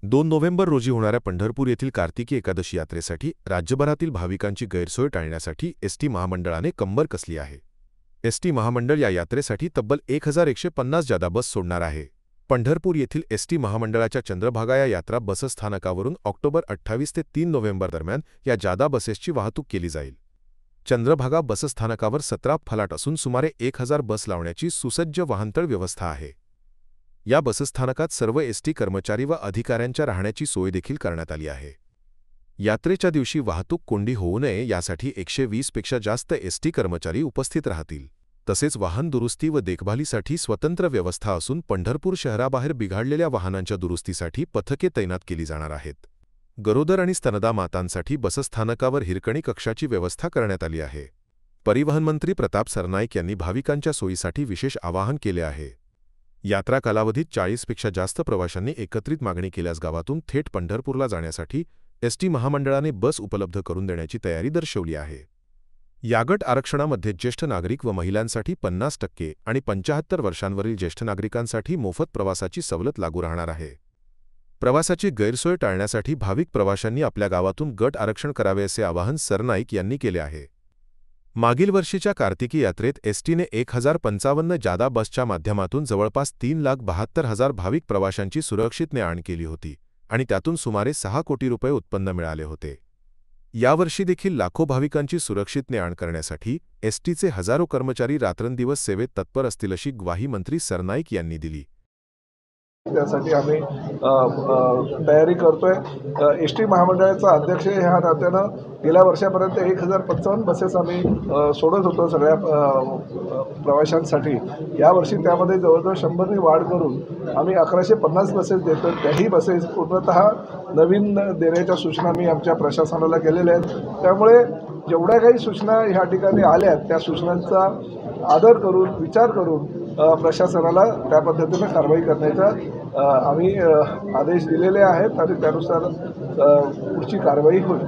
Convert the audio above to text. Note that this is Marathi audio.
2 नोव्हेंबर रोजी होणाऱ्या पंढरपूर येथील कार्तिकी एकादशी यात्रेसाठी राज्यभरातील भाविकांची गैरसोय टाळण्यासाठी एसटी महामंडळाने कंबर कसली आहे. एसटी महामंडळ या यात्रेसाठी तब्बल 1150 जादा बस सोडणार आहे. पंढरपूर येथील एसटी महामंडळाच्या चंद्रभागा या यात्रा बसस्थानकावरून ऑक्टोबर 28 ते 3 नोव्हेंबर दरम्यान या जादा बसेसची वाहतूक केली जाईल. चंद्रभागा बसस्थानकावर 17 फलाट असून सुमारे 1000 बस लावण्याची सुसज्ज वाहनतळ व्यवस्था आहे. या बसस्थानकात सर्व एसटी कर्मचारी व अधिकाऱ्यांच्या राहण्याची सोय देखील करण्यात आली आहे. यात्रेच्या दिवशी वाहतूक कोंडी होऊ नये यासाठी 120 पेक्षा जास्त एसटी कर्मचारी उपस्थित राहतील. तसेच वाहन दुरुस्ती व देखभालीसाठी स्वतंत्र व्यवस्था असून पंढरपूर शहराबाहेर बिघडलेल्या वाहनांच्या दुरुस्तीसाठी पथके तैनात केली जाणार आहेत. गरोदर आणि स्तनदा मातांसाठी बसस्थानकावर हिरकणी कक्षाची व्यवस्था करण्यात आली आहे. परिवहन मंत्री प्रताप सरनाईक यांनी भाविकांच्या सोयीसाठी विशेष आवाहन केले आहे. यात्रा कालावधीत 40 पेक्षा जास्त प्रवाशांनी एकत्रित मागणी केल्यास गावातून थेट पंढरपूरला जाण्यासाठी एसटी महामंडळाने बस उपलब्ध करून देण्याची तयारी दर्शवली आहे. या गट आरक्षणामध्ये ज्येष्ठ नागरिक व महिलांसाठी 50% आणि 75 वर्षांवरील ज्येष्ठ नागरिकांसाठी मोफत प्रवासाची सवलत लागू राहणार आहे. प्रवासाची गैरसोय टाळण्यासाठी भाविक प्रवाशांनी आपल्या गावातून गट आरक्षण करावे असे आवाहन सरनाईक यांनी केले आहे. मागील वर्षीच्या कार्तिकी यात्रेत एसटीने 1055 जादा बसच्या माध्यमातून जवळपास 3,72,000 भाविक प्रवाशांची सुरक्षित ने-आण केली होती आणि त्यातून सुमारे 6 कोटी रुपये उत्पन्न मिळाले होते. यावर्षी देखील लाखो भाविकांची सुरक्षित ने-आण करण्यासाठी एसटीचे हजारो कर्मचारी रात्रंदिवस सेवेत तत्पर असतील अशी ग्वाही मंत्री सरनाईक यांनी दिली. त्यासाठी आम्ही तयारी करतोय. एसटी महामंडळाचा अध्यक्ष ह्या नात्यानं गेल्या वर्षापर्यंत 1055 बसेस आम्ही सोडत होतो सगळ्या प्रवाशांसाठी. यावर्षी त्यामध्ये जवळजवळ 100 ने वाढ करून आम्ही 1150 बसेस देतो. त्याही बसेस पूर्णतः नवीन देण्याच्या सूचना मी आमच्या प्रशासनाला केलेल्या आहेत. त्यामुळे जेवढ्या काही सूचना ह्या ठिकाणी आल्यात त्या सूचनांचा आदर करून विचार करून प्रशासनाला त्या पद्धतीने कारवाई करण्याचा आम्ही आदेश दिलेले आहेत आणि त्यानुसार पुढची कारवाई होईल.